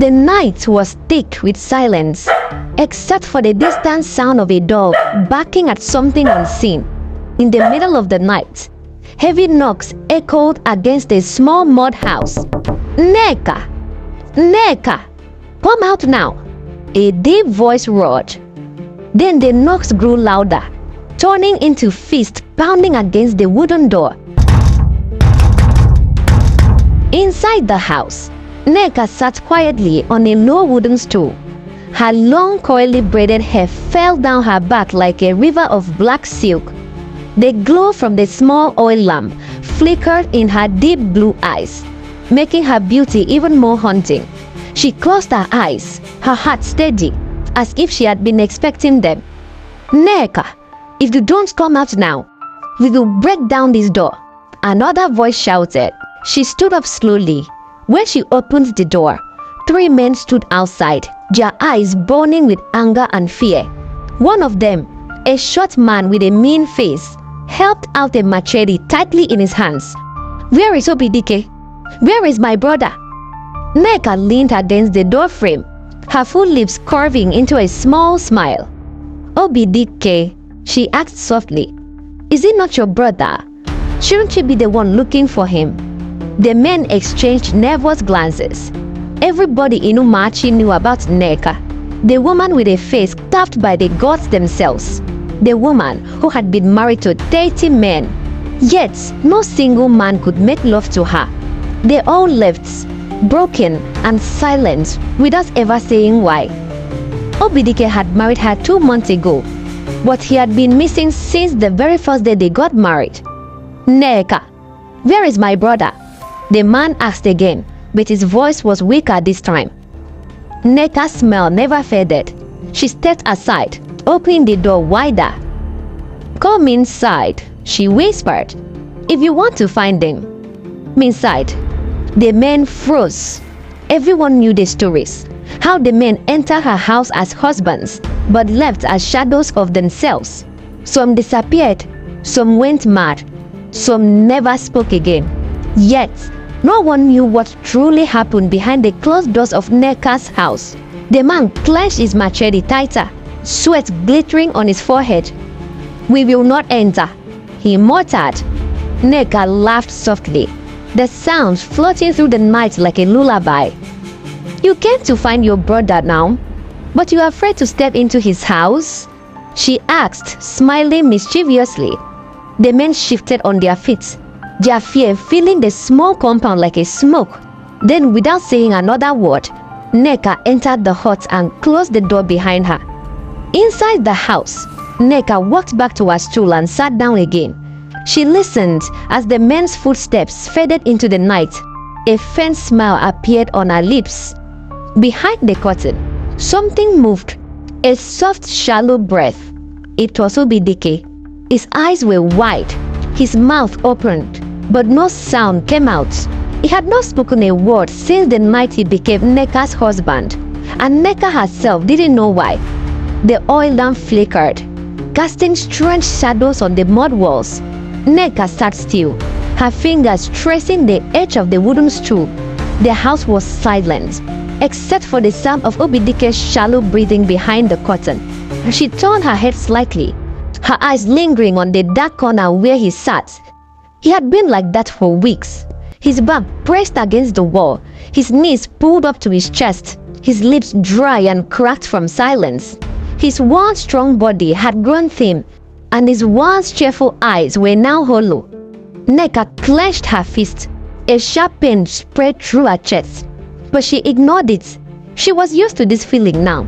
The night was thick with silence, except for the distant sound of a dog barking at something unseen. In the middle of the night, heavy knocks echoed against a small mud house. "Nneka! Nneka! Come out now!" a deep voice roared. Then the knocks grew louder, turning into fists pounding against the wooden door. Inside the house, Nneka sat quietly on a low wooden stool. Her long coily braided hair fell down her back like a river of black silk. The glow from the small oil lamp flickered in her deep blue eyes, making her beauty even more haunting. She closed her eyes, her heart steady, as if she had been expecting them. "Nneka, if you don't come out now, we will break down this door," another voice shouted. She stood up slowly. When she opened the door, 3 men stood outside, their eyes burning with anger and fear. One of them, a short man with a mean face, held out a machete tightly in his hands. "Where is Obidike? Where is my brother?" Nneka leaned against the door frame, her full lips curving into a small smile. "Obidike," she asked softly, "is it not your brother? Shouldn't you be the one looking for him?" The men exchanged nervous glances. Everybody in Umachi knew about Nneka, the woman with a face carved by the gods themselves, the woman who had been married to 30 men. Yet, no single man could make love to her. They all left, broken and silent, without ever saying why. Obidike had married her 2 months ago, but he had been missing since the very first day they got married. "Nneka, where is my brother?" the man asked again, but his voice was weaker this time. Nneka's smile never faded. She stepped aside, opening the door wider. "Come inside," she whispered, "if you want to find him." Inside, the men froze. Everyone knew the stories, how the men entered her house as husbands, but left as shadows of themselves. Some disappeared, some went mad, some never spoke again. Yet, no one knew what truly happened behind the closed doors of Nneka's house. The man clenched his machete tighter, sweat glittering on his forehead. "We will not enter," he muttered. Nneka laughed softly, the sounds floating through the night like a lullaby. "You came to find your brother now, but you are afraid to step into his house?" she asked, smiling mischievously. The men shifted on their feet, their fear filling the small compound like a smoke. Then, without saying another word, Nneka entered the hut and closed the door behind her. Inside the house, Nneka walked back to her stool and sat down again. She listened as the men's footsteps faded into the night. A faint smile appeared on her lips. Behind the curtain, something moved, a soft, shallow breath. It was Obidike. His eyes were wide, his mouth opened, but no sound came out. He had not spoken a word since the night he became Nneka's husband, and Nneka herself didn't know why. The oil lamp flickered, casting strange shadows on the mud walls. Nneka sat still, her fingers tracing the edge of the wooden stool. The house was silent, except for the sound of Obidike's shallow breathing behind the curtain. She turned her head slightly, her eyes lingering on the dark corner where he sat. He had been like that for weeks, his back pressed against the wall, his knees pulled up to his chest, his lips dry and cracked from silence. His once strong body had grown thin, and his once cheerful eyes were now hollow. Nneka clenched her fist. A sharp pain spread through her chest, but she ignored it. She was used to this feeling now,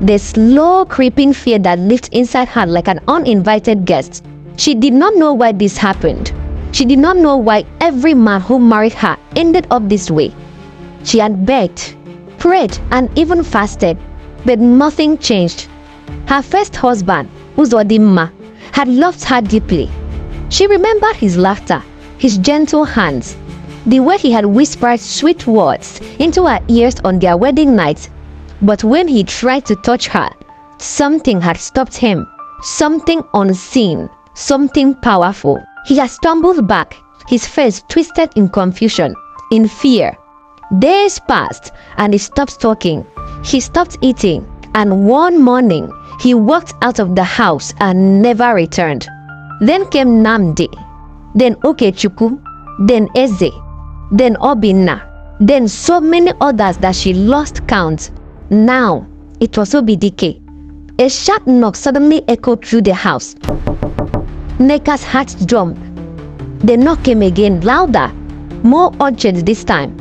the slow creeping fear that lived inside her like an uninvited guest. She did not know why this happened. She did not know why every man who married her ended up this way. She had begged, prayed, and even fasted, but nothing changed. Her first husband, Uzodimma, had loved her deeply. She remembered his laughter, his gentle hands, the way he had whispered sweet words into her ears on their wedding night. But when he tried to touch her, something had stopped him, something unseen, something powerful. He had stumbled back, his face twisted in confusion, in fear. Days passed and he stopped talking. He stopped eating, and one morning he walked out of the house and never returned. Then came Namdi, then Okechukwu, then Eze, then Obinna, then so many others that she lost count. Now it was Obidike. A sharp knock suddenly echoed through the house. Nneka's heart jumped. The knock came again, louder, more urgent this time.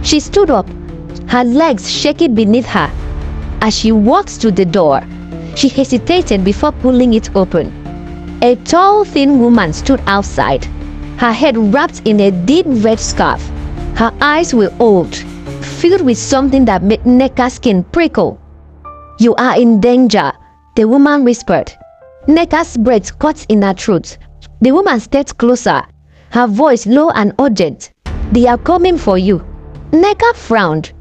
She stood up, her legs shaking beneath her. As she walked to the door, she hesitated before pulling it open. A tall, thin woman stood outside, her head wrapped in a deep red scarf. Her eyes were old, filled with something that made Nneka's skin prickle. "You are in danger," the woman whispered. Nneka's breath caught in her throat. The woman stepped closer, her voice low and urgent. "They are coming for you." Nneka frowned.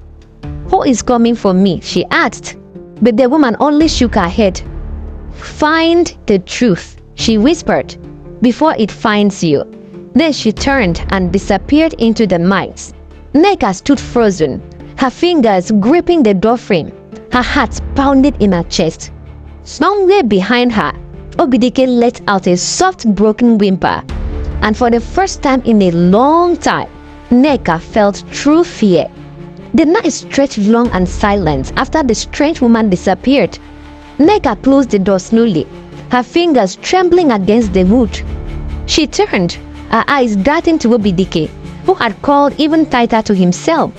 "Who is coming for me?" she asked. But the woman only shook her head. "Find the truth," she whispered, "before it finds you." Then she turned and disappeared into the night. Nneka stood frozen, her fingers gripping the doorframe. Her heart pounded in her chest. Somewhere behind her, Obidike let out a soft, broken whimper. And for the first time in a long time, Nneka felt true fear. The night stretched long and silent after the strange woman disappeared. Nneka closed the door slowly, her fingers trembling against the wood. She turned, her eyes darting to Obidike, who had called even tighter to himself.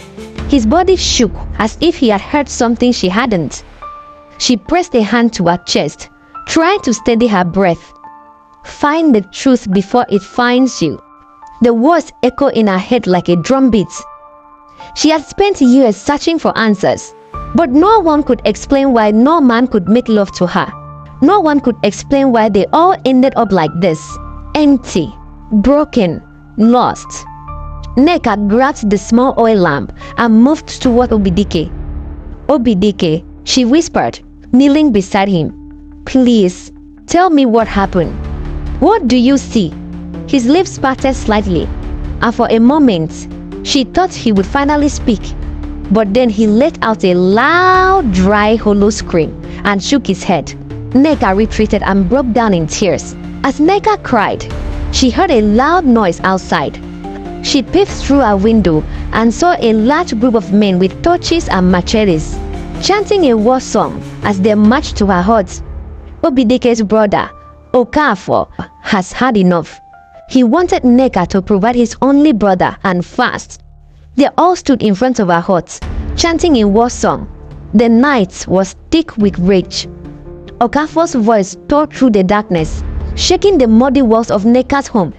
His body shook as if he had heard something she hadn't. She pressed a hand to her chest, trying to steady her breath. "Find the truth before it finds you." The words echoed in her head like a drumbeat. She had spent years searching for answers, but no one could explain why no man could make love to her. No one could explain why they all ended up like this, empty, broken, lost. Nneka grabbed the small oil lamp and moved toward Obidike. "Obidike," she whispered, kneeling beside him. "Please, tell me what happened. What do you see?" His lips parted slightly, and for a moment, she thought he would finally speak. But then he let out a loud, dry, hollow scream and shook his head. Nneka retreated and broke down in tears. As Nneka cried, she heard a loud noise outside. She peeped through her window and saw a large group of men with torches and machetes, chanting a war song as they marched to her hut. Obidike's brother, Okafor, has had enough. He wanted Nneka to provide his only brother and fast. They all stood in front of her hut, chanting a war song. The night was thick with rage. Okafor's voice tore through the darkness, shaking the muddy walls of Nneka's home.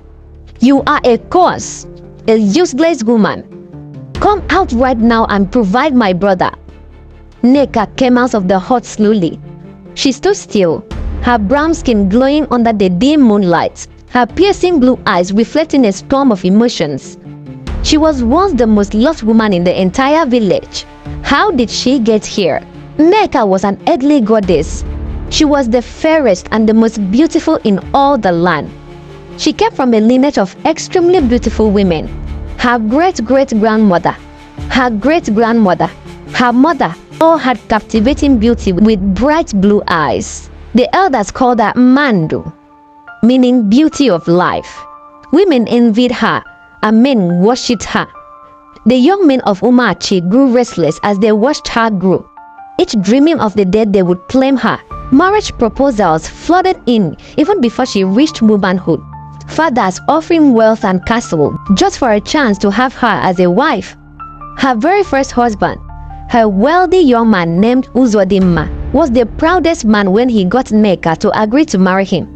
"You are a curse, a useless woman. Come out right now and provide my brother." Nneka came out of the hut slowly. She stood still, her brown skin glowing under the dim moonlight, her piercing blue eyes reflecting a storm of emotions. She was once the most loved woman in the entire village. How did she get here? Nneka was an earthly goddess. She was the fairest and the most beautiful in all the land. She came from a lineage of extremely beautiful women. Her great-great-grandmother, her great-grandmother, her mother, all had captivating beauty with bright blue eyes. The elders called her Mandu, meaning beauty of life. Women envied her, and men worshipped her. The young men of UCHE grew restless as they watched her grow, each dreaming of the day they would claim her. Marriage proposals flooded in even before she reached womanhood. Fathers offering wealth and castle just for a chance to have her as a wife. Her very first husband, her wealthy young man named Uzodimma, was the proudest man when he got Nneka to agree to marry him.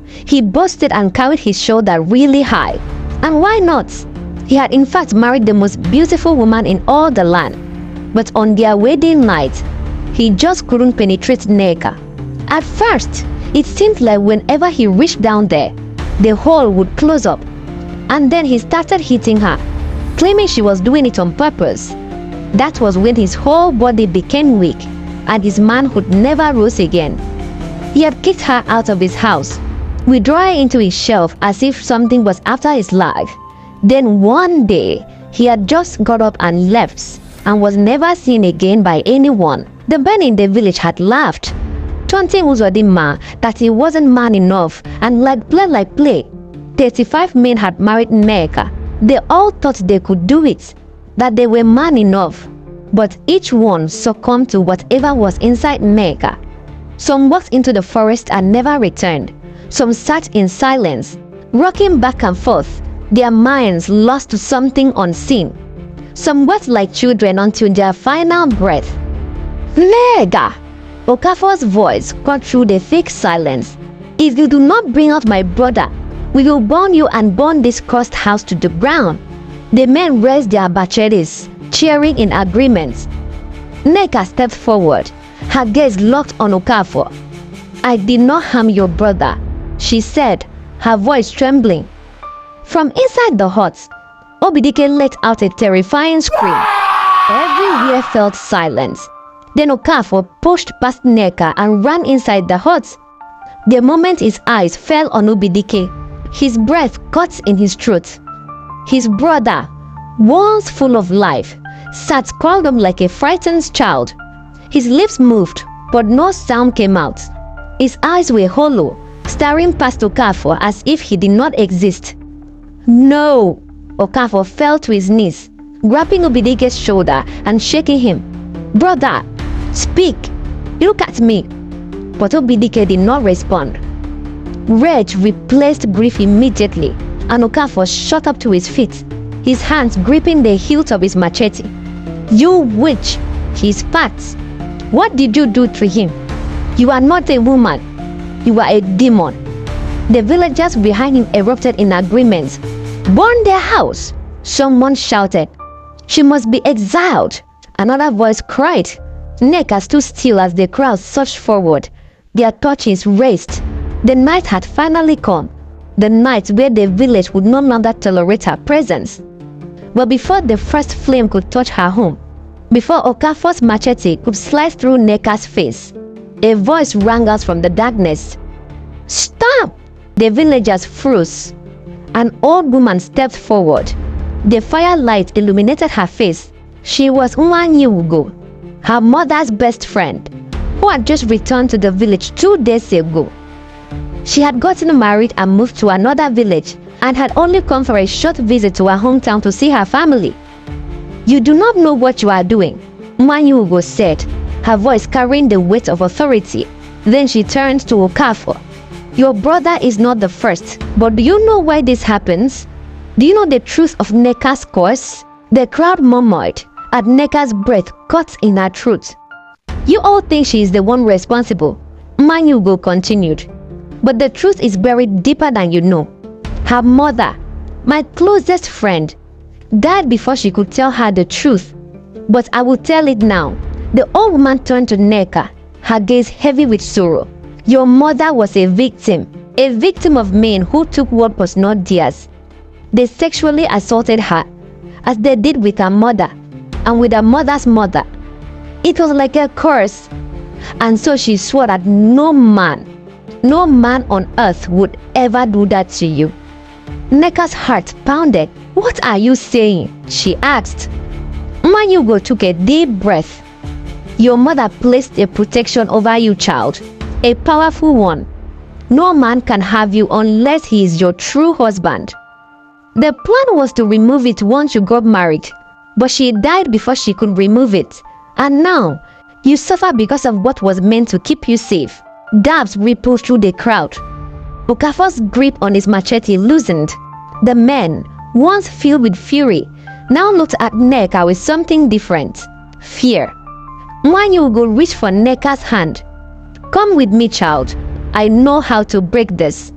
He boasted and carried his shoulder really high. And why not? He had in fact married the most beautiful woman in all the land. But on their wedding night, he just couldn't penetrate Nneka. At first, it seemed like whenever he reached down there, the hole would close up. And then he started hitting her, claiming she was doing it on purpose. That was when his whole body became weak and his manhood never rose again. He had kicked her out of his house, withdrawn her into his shelf as if something was after his life. Then one day, he had just got up and left and was never seen again by anyone. The men in the village had laughed, taunting Uzodinma that he wasn't man enough and like play. 35 men had married Nneka. They all thought they could do it, that they were man enough. But each one succumbed to whatever was inside Nneka. Some walked into the forest and never returned. Some sat in silence, rocking back and forth, their minds lost to something unseen. Some wept like children until their final breath. Nneka! Okafor's voice cut through the thick silence. If you do not bring out my brother, we will burn you and burn this cursed house to the ground. The men raised their machetes, cheering in agreement. Nneka stepped forward, her gaze locked on Okafor. I did not harm your brother, she said, her voice trembling. From inside the hut, Obidike let out a terrifying scream. Everywhere felt silence. Then Okafor pushed past Nneka and ran inside the hut. The moment his eyes fell on Obidike, his breath caught in his throat. His brother, once full of life, sat curled up like a frightened child. His lips moved, but no sound came out. His eyes were hollow, staring past Okafor as if he did not exist. No! Okafor fell to his knees, grabbing Obidike's shoulder and shaking him. Brother, speak! Look at me! But Obidike did not respond. Rage replaced grief immediately, and Okafor shot up to his feet, his hands gripping the hilt of his machete. You witch! He spat. What did you do to him? You are not a woman. You are a demon. The villagers behind him erupted in agreement. Burn their house! Someone shouted. She must be exiled! Another voice cried. Nneka stood still as the crowd surged forward, their torches raised. The night had finally come, the night where the village would no longer tolerate her presence. But before the first flame could touch her home, before Okafor's machete could slice through Nneka's face, a voice rang out from the darkness. Stop! The villagers froze. An old woman stepped forward. The firelight illuminated her face. She was Ugo, her mother's best friend, who had just returned to the village 2 days ago. She had gotten married and moved to another village and had only come for a short visit to her hometown to see her family. You do not know what you are doing, Ugo said, her voice carrying the weight of authority. Then she turned to Okafor. Your brother is not the first, but do you know why this happens? Do you know the truth of Nneka's cause? The crowd murmured at Nneka's breath caught in her throat. You all think she is the one responsible, Ugo continued. But the truth is buried deeper than you know. Her mother, my closest friend, died before she could tell her the truth. But I will tell it now. The old woman turned to Nneka, her gaze heavy with sorrow. Your mother was a victim of men who took what was not theirs. They sexually assaulted her, as they did with her mother, and with her mother's mother. It was like a curse, and so she swore that no man on earth would ever do that to you. Nneka's heart pounded. What are you saying? She asked. Ugo took a deep breath. Your mother placed a protection over you, child, a powerful one. No man can have you unless he is your true husband. The plan was to remove it once you got married, but she died before she could remove it. And now, you suffer because of what was meant to keep you safe. Dabs rippled through the crowd. Okafor's grip on his machete loosened. The men, once filled with fury, now looked at Nneka with something different. Fear. Ugo reached for Nneka's hand. Come with me, child. I know how to break this.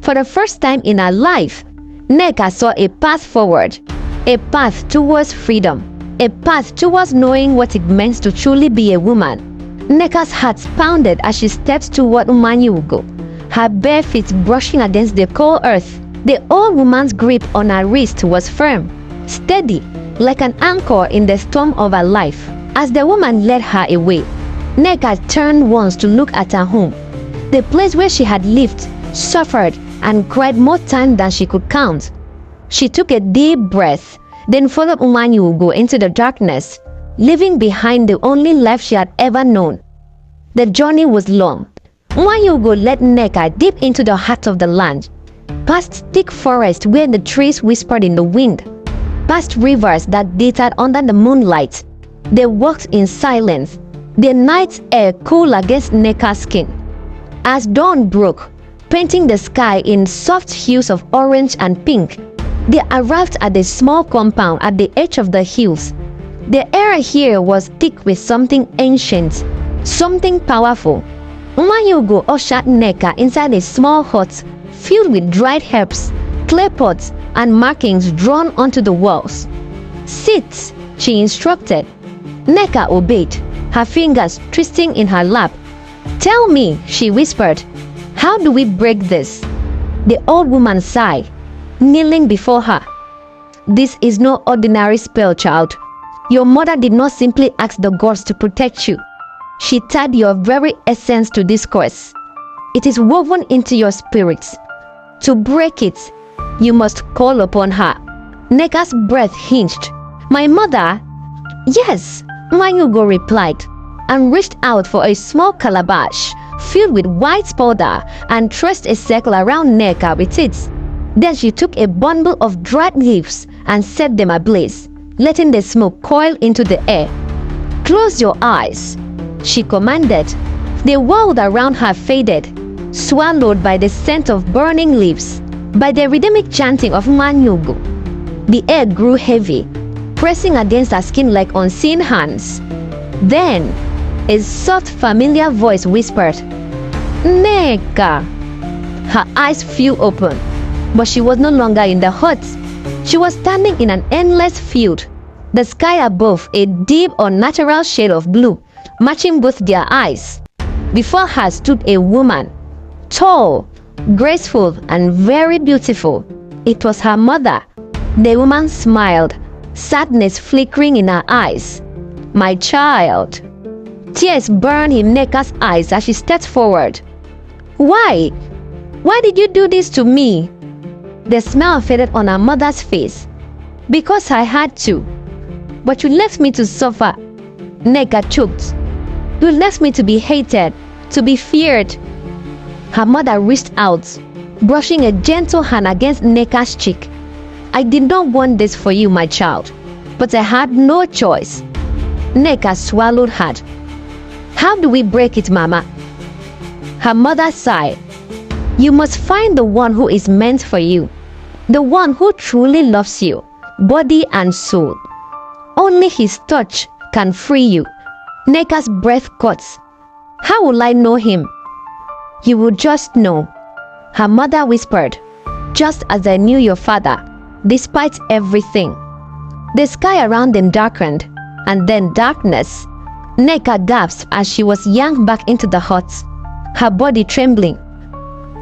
For the first time in her life, Nneka saw a path forward, a path towards freedom, a path towards knowing what it meant to truly be a woman. Nneka's heart pounded as she stepped toward Ugo, her bare feet brushing against the cold earth. The old woman's grip on her wrist was firm, steady, like an anchor in the storm of her life. As the woman led her away, Nneka turned once to look at her home, the place where she had lived, suffered, and cried more times than she could count. She took a deep breath, then followed Omoni Oboli into the darkness, leaving behind the only life she had ever known. The journey was long. Omoni Oboli led Nneka deep into the heart of the land, past thick forest where the trees whispered in the wind, past rivers that glittered under the moonlight. They walked in silence, the night air cool against Nneka's skin. As dawn broke, painting the sky in soft hues of orange and pink, they arrived at a small compound at the edge of the hills. The air here was thick with something ancient, something powerful. Omoni Oboli ushered Nneka inside a small hut filled with dried herbs, clay pots, and markings drawn onto the walls. "Sit," she instructed. Nneka obeyed, her fingers twisting in her lap. "Tell me," she whispered, "how do we break this?" The old woman sighed, kneeling before her. "This is no ordinary spell, child. Your mother did not simply ask the gods to protect you. She tied your very essence to this curse. It is woven into your spirits. To break it, you must call upon her." Nneka's breath hinged. "My mother?" "Yes," Omoni Oboli replied, and reached out for a small calabash filled with white powder and traced a circle around Nneka with it. Then she took a bundle of dried leaves and set them ablaze, letting the smoke coil into the air. "Close your eyes," she commanded. The world around her faded, swallowed by the scent of burning leaves, by the rhythmic chanting of Omoni Oboli. The air grew heavy, pressing against her skin like unseen hands. Then, a soft, familiar voice whispered, "Nneka." Her eyes flew open, but she was no longer in the hut. She was standing in an endless field, the sky above a deep, unnatural shade of blue, matching both their eyes. Before her stood a woman, tall, graceful, and very beautiful. It was her mother. The woman smiled, sadness flickering in her eyes. "My child." Tears burned in Nneka's eyes as she stepped forward. "Why? Why did you do this to me?" The smile faded on her mother's face. "Because I had to. But you left me to suffer." Nneka choked. "You left me to be hated, to be feared." Her mother reached out, brushing a gentle hand against Nneka's cheek. "I did not want this for you, my child, but I had no choice." Nneka swallowed hard. "How do we break it, Mama?" Her mother sighed. "You must find the one who is meant for you, the one who truly loves you, body and soul. Only his touch can free you." Nneka's breath caught. "How will I know him?" "You will just know," her mother whispered, "just as I knew your father, despite everything." The sky around them darkened, and then darkness. Nneka gasped as she was yanked back into the hut, her body trembling.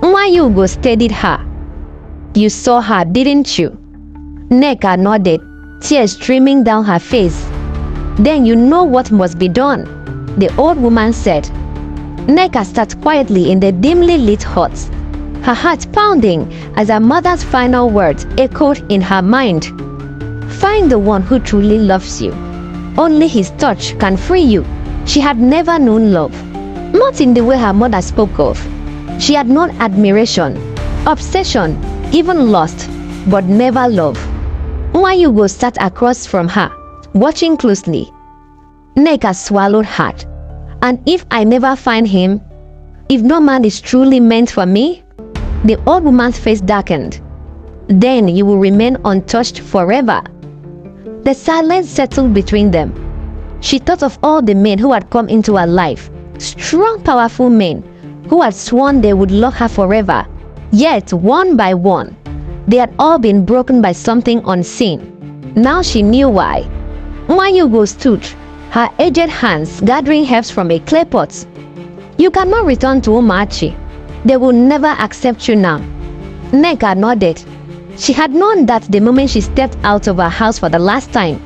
Omoni Oboli steadied her. "You saw her, didn't you?" Nneka nodded, tears streaming down her face. "Then you know what must be done," the old woman said. Nneka sat quietly in the dimly lit hut, her heart pounding as her mother's final words echoed in her mind. "Find the one who truly loves you. Only his touch can free you." She had never known love, not in the way her mother spoke of. She had known admiration, obsession, even lust, but never love. Omoni Oboli sat across from her, watching closely. Nneka swallowed hard. "And if I never find him, if no man is truly meant for me?" The old woman's face darkened. "Then you will remain untouched forever." The silence settled between them. She thought of all the men who had come into her life, strong, powerful men who had sworn they would love her forever. Yet, one by one, they had all been broken by something unseen. Now she knew why. Omoni Oboli stood, her aged hands gathering herbs from a clay pot. "You cannot return to Umachi. They will never accept you now." Nneka nodded. She had known that the moment she stepped out of her house for the last time.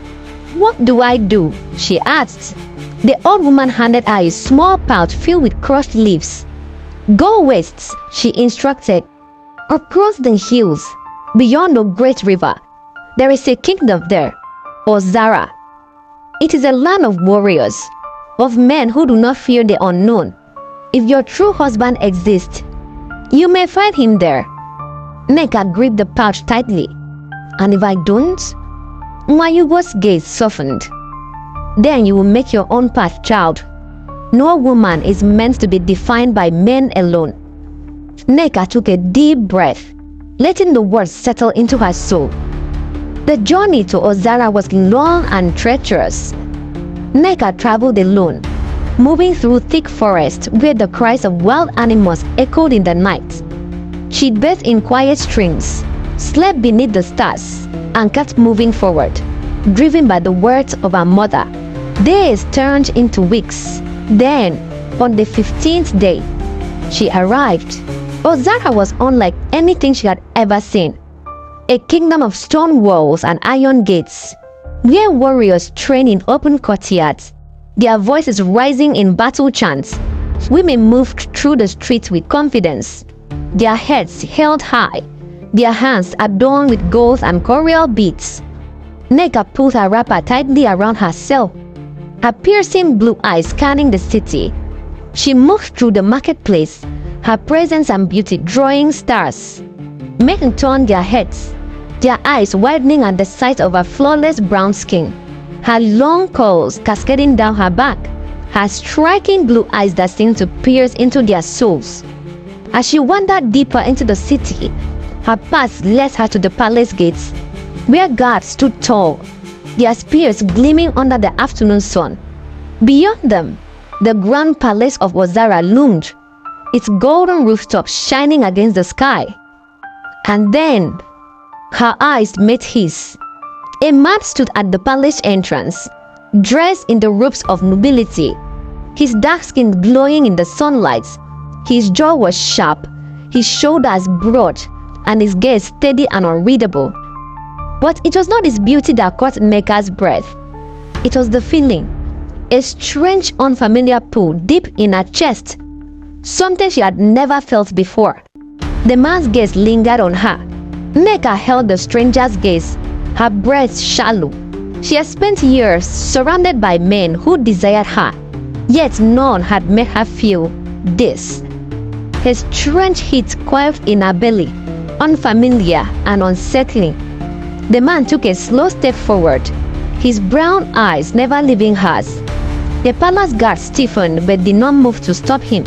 "What do I do?" she asked. The old woman handed her a small pouch filled with crushed leaves. "Go west," she instructed. "Across the hills, Beyond the great river, there is a kingdom there, Ozara. It is a land of warriors, of men who do not fear the unknown. If your true husband exists, you may find him there. Nneka gripped the pouch tightly. And if I don't? Nwayugo's gaze softened. Then you will make your own path, child. No woman is meant to be defined by men alone. Nneka took a deep breath, letting the words settle into her soul. The journey to Ozara was long and treacherous. Nneka traveled alone, moving through thick forest where the cries of wild animals echoed in the night. She bathed in quiet streams, slept beneath the stars, and kept moving forward, driven by the words of her mother. Days turned into weeks. Then, on the 15th day, she arrived. Ozara was unlike anything she had ever seen. A kingdom of stone walls and iron gates, where warriors train in open courtyards, their voices rising in battle chants. Women moved through the streets with confidence, their heads held high, their hands adorned with gold and coral beads. Nneka pulled her wrapper tightly around herself, her piercing blue eyes scanning the city. She moved through the marketplace, her presence and beauty drawing stars. Men turned their heads, their eyes widening at the sight of her flawless brown skin, her long curls cascading down her back, her striking blue eyes that seemed to pierce into their souls. As she wandered deeper into the city, her path led her to the palace gates, where guards stood tall, their spears gleaming under the afternoon sun. Beyond them, the grand palace of Ozara loomed, its golden rooftop shining against the sky. And then, her eyes met his. A man stood at the palace entrance, dressed in the robes of nobility, his dark skin glowing in the sunlight. His jaw was sharp, his shoulders broad, and his gaze steady and unreadable. But it was not his beauty that caught Nneka's breath. It was the feeling, a strange, unfamiliar pull deep in her chest, something she had never felt before. The man's gaze lingered on her. Nneka held the stranger's gaze, her breath shallow. She had spent years surrounded by men who desired her, yet none had made her feel this. His strange heat quailed in her belly, unfamiliar and unsettling. The man took a slow step forward, his brown eyes never leaving hers. The palace guard stiffened but did not move to stop him.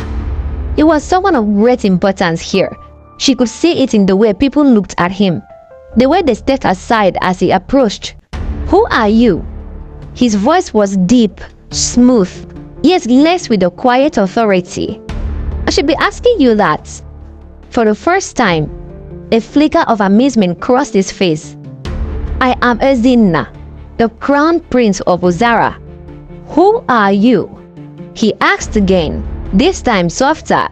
He was someone of great importance here. She could see it in the way people looked at him, the way they stepped aside as he approached. "Who are you?" His voice was deep, smooth, yet laced with a quiet authority. "I should be asking you that." For the first time, a flicker of amazement crossed his face. "I am Ezinna, the crown prince of Ozara." "Who are you?" he asked again, this time softer.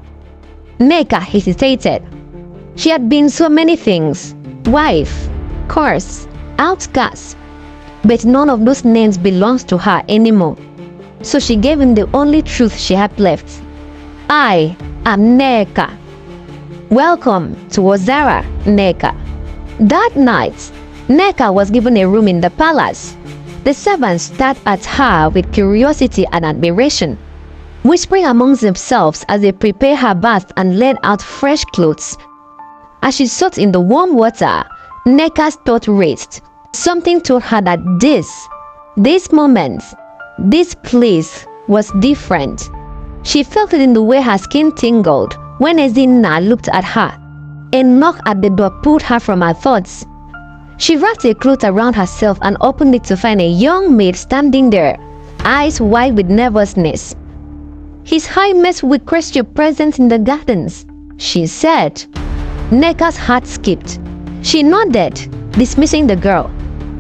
Nneka hesitated. She had been so many things: wife, curse, outcast. But none of those names belongs to her anymore. So she gave him the only truth she had left. "I am Nneka. Welcome to Ozara, Nneka." That night, Nneka was given a room in the palace. The servants stared at her with curiosity and admiration, whispering amongst themselves as they prepared her bath and laid out fresh clothes. As she soaked in the warm water, Nneka's thought raced. Something told her that this moment, this place was different. She felt it in the way her skin tingled when Ezinna looked at her. A knock at the door pulled her from her thoughts. She wrapped a cloth around herself and opened it to find a young maid standing there, eyes wide with nervousness. "His Highness requests your presence in the gardens," she said. Nneka's heart skipped. She nodded, dismissing the girl.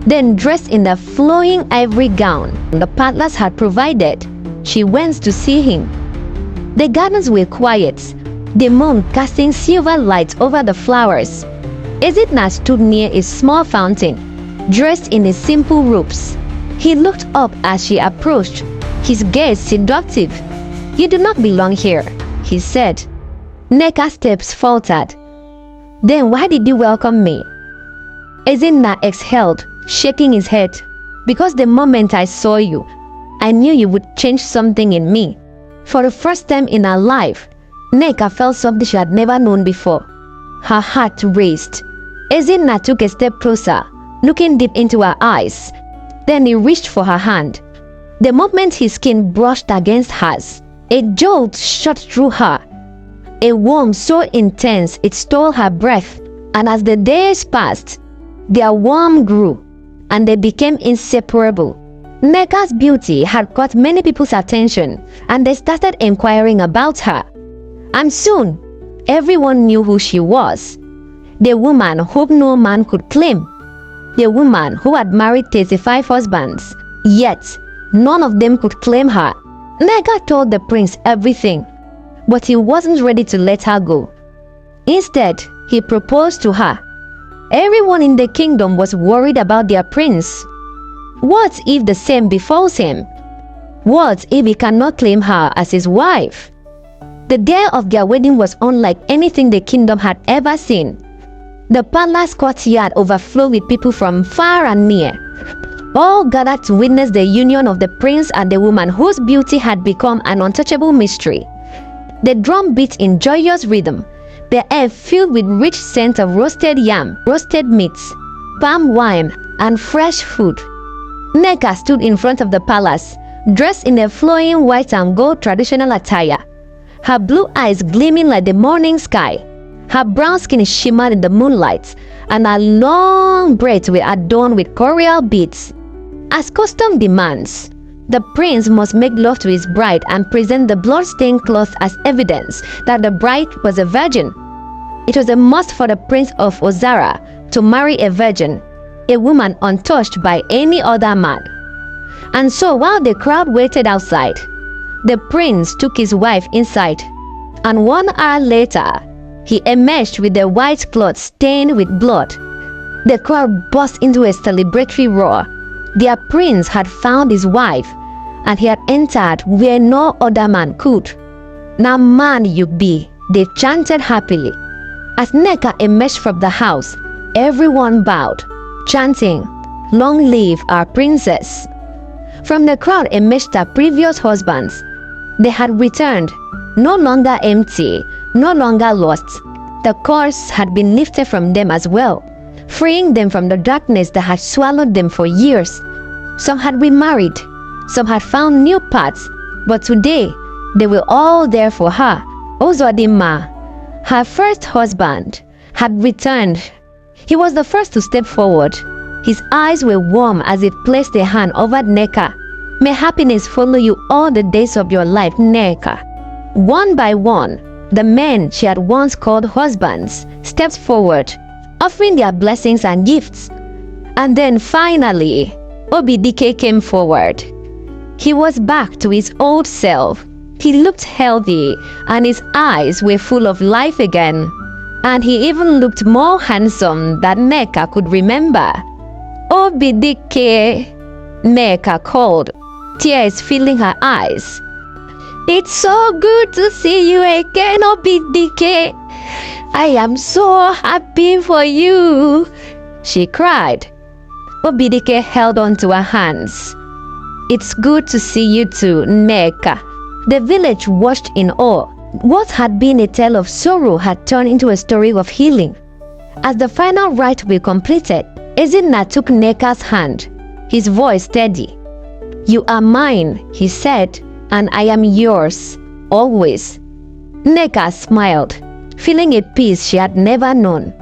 Then, dressed in the flowing ivory gown the palace had provided, she went to see him. The gardens were quiet, the moon casting silver light over the flowers. Ezinna stood near a small fountain, dressed in his simple robes. He looked up as she approached, his gaze seductive. "You do not belong here," he said. Nneka's steps faltered. "Then why did you welcome me?" Ezinna exhaled, shaking his head. Because the moment I saw you, I knew you would change something in me. For the first time in her life, Nneka felt something she had never known before. Her heart raced. Ezinna took a step closer, looking deep into her eyes. Then he reached for her hand. The moment his skin brushed against hers, a jolt shot through her. A warmth so intense it stole her breath, and as the days passed, their warmth grew, and they became inseparable. Nneka's beauty had caught many people's attention, and they started inquiring about her. And soon, everyone knew who she was. The woman whom no man could claim. The woman who had married 35 husbands, yet none of them could claim her. Nneka told the prince everything, but he wasn't ready to let her go. Instead, he proposed to her. Everyone in the kingdom was worried about their prince. What if the same befalls him? What if he cannot claim her as his wife? The day of their wedding was unlike anything the kingdom had ever seen. The palace courtyard overflowed with people from far and near, all gathered to witness the union of the prince and the woman whose beauty had become an untouchable mystery. The drum beat in joyous rhythm, the air filled with rich scent of roasted yam, roasted meats, palm wine, and fresh food. Nneka stood in front of the palace, dressed in a flowing white and gold traditional attire, her blue eyes gleaming like the morning sky. Her brown skin shimmered in the moonlight, and her long braids were adorned with coral beads. As custom demands, the prince must make love to his bride and present the blood-stained cloth as evidence that the bride was a virgin. It was a must for the prince of Ozara to marry a virgin, a woman untouched by any other man. And so while the crowd waited outside, the prince took his wife inside, and 1 hour later, he emerged with the white cloth stained with blood. The crowd burst into a celebratory roar. Their prince had found his wife, and he had entered where no other man could. "Now man you be," they chanted happily. As Nneka emerged from the house, everyone bowed, chanting, "Long live our princess." From the crowd emerged her previous husbands. They had returned, no longer empty, no longer lost. The curse had been lifted from them as well, freeing them from the darkness that had swallowed them for years. Some had remarried, some had found new paths, but today they were all there for her. Ozodimma, her first husband, had returned. He was the first to step forward. His eyes were warm as he placed a hand over Nneka. "May happiness follow you all the days of your life, Nneka." One by one, the men she had once called husbands stepped forward, offering their blessings and gifts. And then finally, Obidike came forward. He was back to his old self. He looked healthy, and his eyes were full of life again. And he even looked more handsome than Nneka could remember. "Obidike," Nneka called, tears filling her eyes. "It's so good to see you again, Obidike. I am so happy for you," she cried. Obidike held on to her hands. "It's good to see you too, Nneka." The village watched in awe. What had been a tale of sorrow had turned into a story of healing. As the final rite was completed, Ezinna took Nneka's hand, his voice steady. "You are mine," he said, "and I am yours, always." Nneka smiled, feeling a peace she had never known.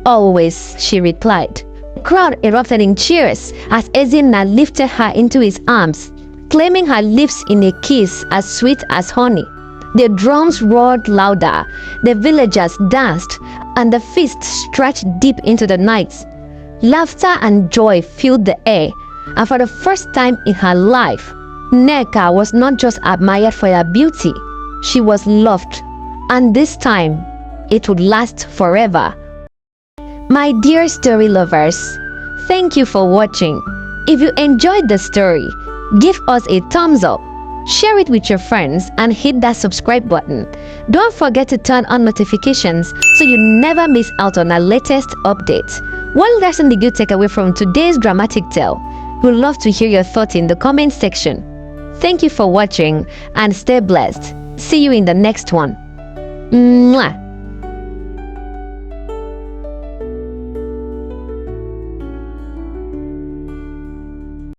"Always," she replied. The crowd erupted in cheers as Ezinna lifted her into his arms, claiming her lips in a kiss as sweet as honey. The drums roared louder, the villagers danced, and the feast stretched deep into the night. Laughter and joy filled the air, and for the first time in her life, Nneka was not just admired for her beauty, she was loved, and this time, it would last forever. My dear story lovers, thank you for watching. If you enjoyed the story, give us a thumbs up, share it with your friends, and hit that subscribe button. Don't forget to turn on notifications so you never miss out on our latest updates. What lesson did you take away from today's dramatic tale? We'd love to hear your thoughts in the comment section. Thank you for watching and stay blessed. See you in the next one. Mwah.